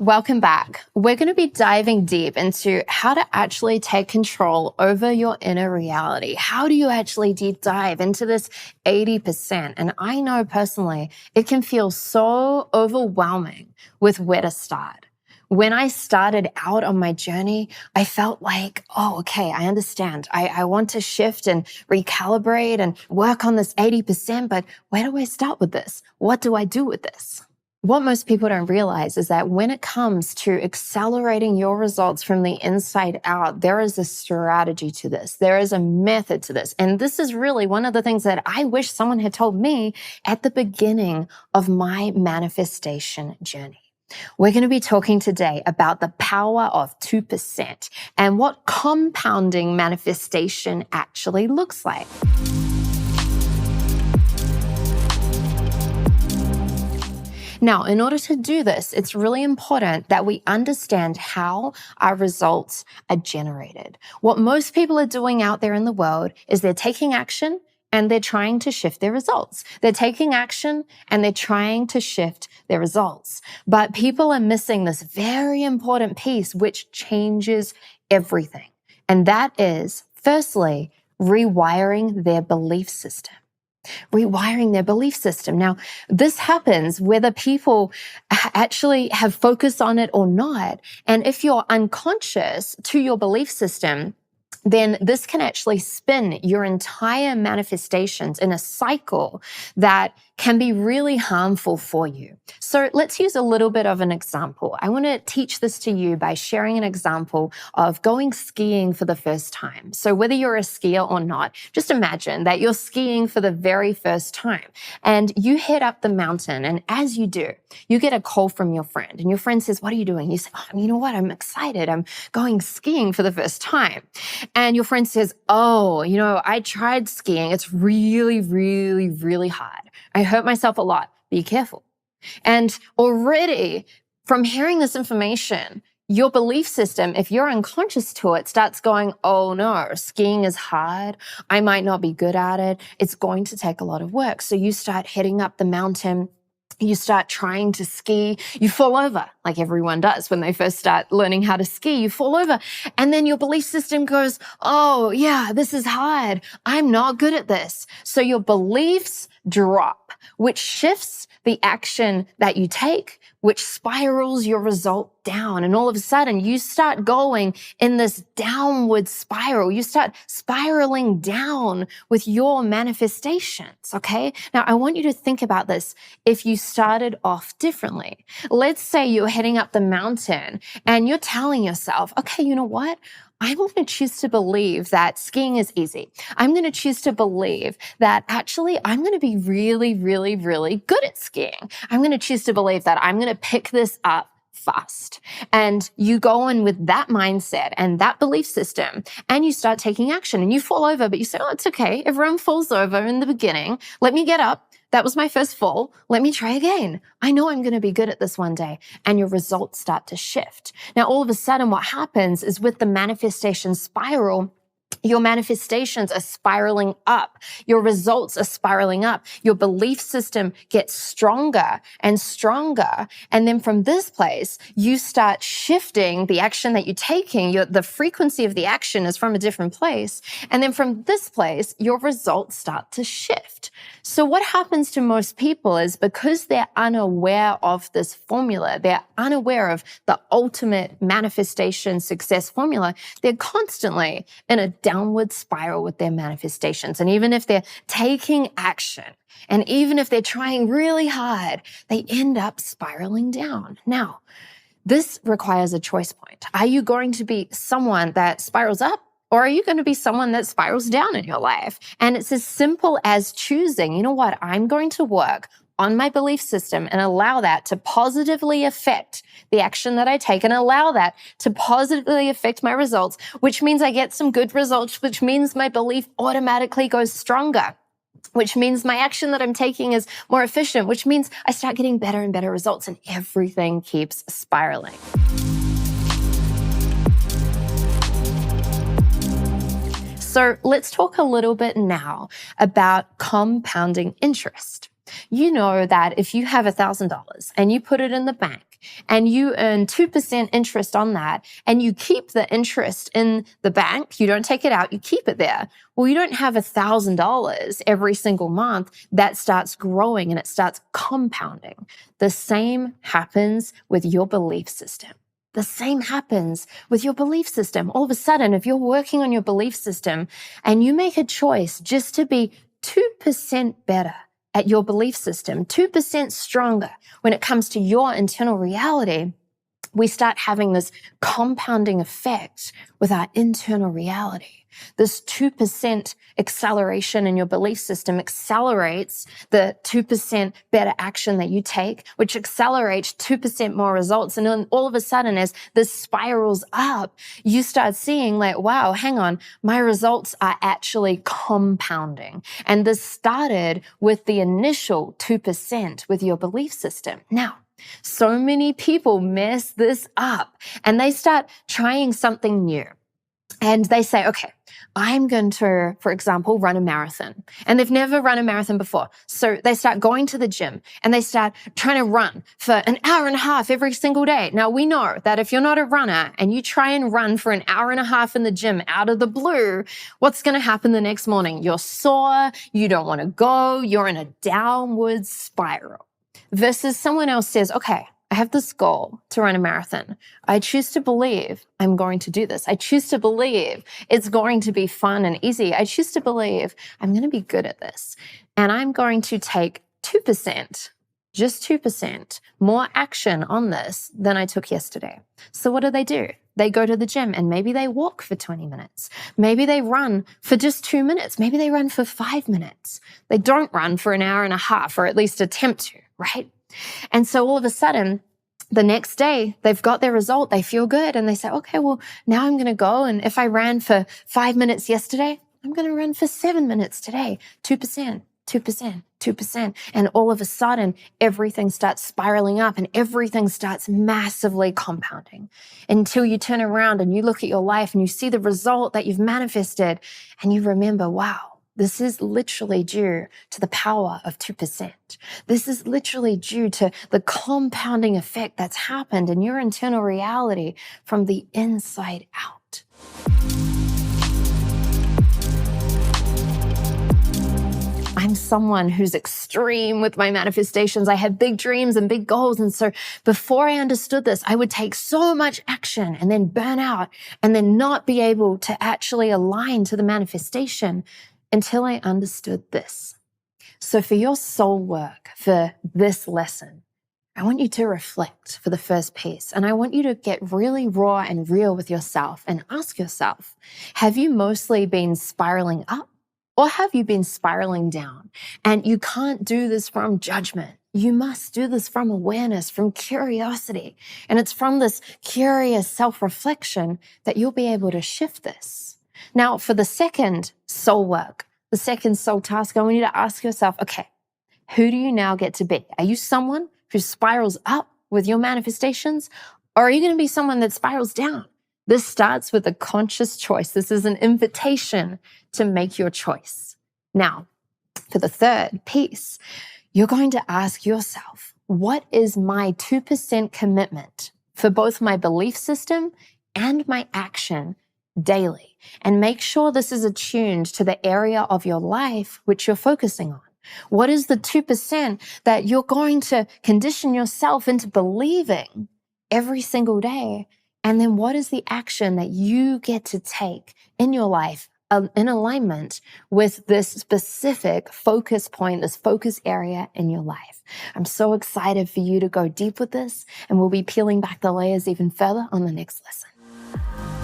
Welcome back. We're going to be diving deep into how to actually take control over your inner reality. How do you actually deep dive into this 80%? And I know personally, it can feel so overwhelming with where to start. When I started out on my journey, I felt like, oh, okay, I understand. I want to shift and recalibrate and work on this 80%, but where do I start with this? What do I do with this? What most people don't realize is that when it comes to accelerating your results from the inside out, there is a strategy to this. There is a method to this. And this is really one of the things that I wish someone had told me at the beginning of my manifestation journey. We're going to be talking today about the power of 2% and what compounding manifestation actually looks like. Now, in order to do this, it's really important that we understand how our results are generated. What most people are doing out there in the world is they're taking action and they're trying to shift their results. They're taking action and they're trying to shift their results. But people are missing this very important piece, which changes everything. And that is, firstly, rewiring their belief system. Rewiring their belief system. Now, this happens whether people actually have focused on it or not. And if you're unconscious to your belief system, then this can actually spin your entire manifestations in a cycle that can be really harmful for you. So let's use a little bit of an example. I want to teach this to you by sharing an example of going skiing for the first time. So whether you're a skier or not, just imagine that you're skiing for the very first time and you head up the mountain. And as you do, you get a call from your friend and your friend says, "What are you doing?" You say, "Oh, you know what? I'm excited. I'm going skiing for the first time." And your friend says, "Oh, I tried skiing. It's really, really, really hard. I hurt myself a lot. Be careful." And already from hearing this information, your belief system, if you're unconscious to it, starts going, "Oh no, skiing is hard. I might not be good at it. It's going to take a lot of work." So you start heading up the mountain. You start trying to ski, you fall over like everyone does when they first start learning how to ski, you fall over. And then your belief system goes, "Oh yeah, this is hard. I'm not good at this." So your beliefs drop, which shifts the action that you take, which spirals your result down. And all of a sudden you start going in this downward spiral. You start spiraling down with your manifestations, okay? Now, I want you to think about this if you started off differently. Let's say you're heading up the mountain and you're telling yourself, "Okay, you know what? I'm going to choose to believe that skiing is easy. I'm going to choose to believe that actually I'm going to be really, really, really good at skiing. I'm going to choose to believe that I'm going to pick this up fast." And you go in with that mindset and that belief system and you start taking action and you fall over, but you say, "Oh, it's okay. Everyone falls over in the beginning. Let me get up. That was my first fall. Let me try again. I know I'm going to be good at this one day." And your results start to shift. Now, all of a sudden, what happens is with the manifestation spiral, your manifestations are spiraling up. Your results are spiraling up. Your belief system gets stronger and stronger. And then from this place, you start shifting the action that you're taking. The frequency of the action is from a different place. And then from this place, your results start to shift. So what happens to most people is because they're unaware of this formula, they're unaware of the ultimate manifestation success formula, they're constantly in a downward spiral with their manifestations. And even if they're taking action, and even if they're trying really hard, they end up spiraling down. Now, this requires a choice point. Are you going to be someone that spirals up? Or are you going to be someone that spirals down in your life? And it's as simple as choosing, you know what, I'm going to work on my belief system and allow that to positively affect the action that I take and allow that to positively affect my results, which means I get some good results, which means my belief automatically goes stronger, which means my action that I'm taking is more efficient, which means I start getting better and better results and everything keeps spiraling. So let's talk a little bit now about compounding interest. You know that if you have $1,000 and you put it in the bank and you earn 2% interest on that and you keep the interest in the bank, you don't take it out, you keep it there. Well, you don't have $1,000 every single month. That starts growing and it starts compounding. The same happens with your belief system. The same happens with your belief system. All of a sudden, if you're working on your belief system and you make a choice just to be 2% better at your belief system, 2% stronger when it comes to your internal reality, we start having this compounding effect with our internal reality. This 2% acceleration in your belief system accelerates the 2% better action that you take, which accelerates 2% more results. And then all of a sudden, as this spirals up, you start seeing like, wow, hang on, my results are actually compounding. And this started with the initial 2% with your belief system. Now, so many people mess this up and they start trying something new. And they say, okay, I'm going to, for example, run a marathon. And they've never run a marathon before. So they start going to the gym and they start trying to run for an hour and a half every single day. Now, we know that if you're not a runner and you try and run for an hour and a half in the gym out of the blue, what's going to happen the next morning? You're sore, you don't want to go, you're in a downward spiral. Versus someone else says, okay, I have this goal to run a marathon. I choose to believe I'm going to do this. I choose to believe it's going to be fun and easy. I choose to believe I'm going to be good at this. And I'm going to take 2%, just 2% more action on this than I took yesterday. So what do? They go to the gym and maybe they walk for 20 minutes. Maybe they run for just 2 minutes. Maybe they run for 5 minutes. They don't run for an hour and a half, or at least attempt to, right? And so all of a sudden, the next day, they've got their result, they feel good, and they say, okay, well, now I'm going to go, and if I ran for 5 minutes yesterday, I'm going to run for 7 minutes today. 2%, 2%, 2%. And all of a sudden, everything starts spiraling up and everything starts massively compounding until you turn around and you look at your life and you see the result that you've manifested and you remember, wow, this is literally due to the power of 2%. This is literally due to the compounding effect that's happened in your internal reality from the inside out. I'm someone who's extreme with my manifestations. I have big dreams and big goals. And so before I understood this, I would take so much action and then burn out and then not be able to actually align to the manifestation until I understood this. So for your soul work, for this lesson, I want you to reflect for the first piece. And I want you to get really raw and real with yourself and ask yourself, have you mostly been spiraling up or have you been spiraling down? And you can't do this from judgment. You must do this from awareness, from curiosity. And it's from this curious self-reflection that you'll be able to shift this. Now, for the second soul work, the second soul task, I want you to ask yourself, okay, who do you now get to be? Are you someone who spirals up with your manifestations? Or are you going to be someone that spirals down? This starts with a conscious choice. This is an invitation to make your choice. Now, for the third piece, you're going to ask yourself, what is my 2% commitment for both my belief system and my action daily? And make sure this is attuned to the area of your life which you're focusing on. What is the 2% that you're going to condition yourself into believing every single day? And then what is the action that you get to take in your life in alignment with this specific focus point, this focus area in your life? I'm so excited for you to go deep with this, and we'll be peeling back the layers even further on the next lesson.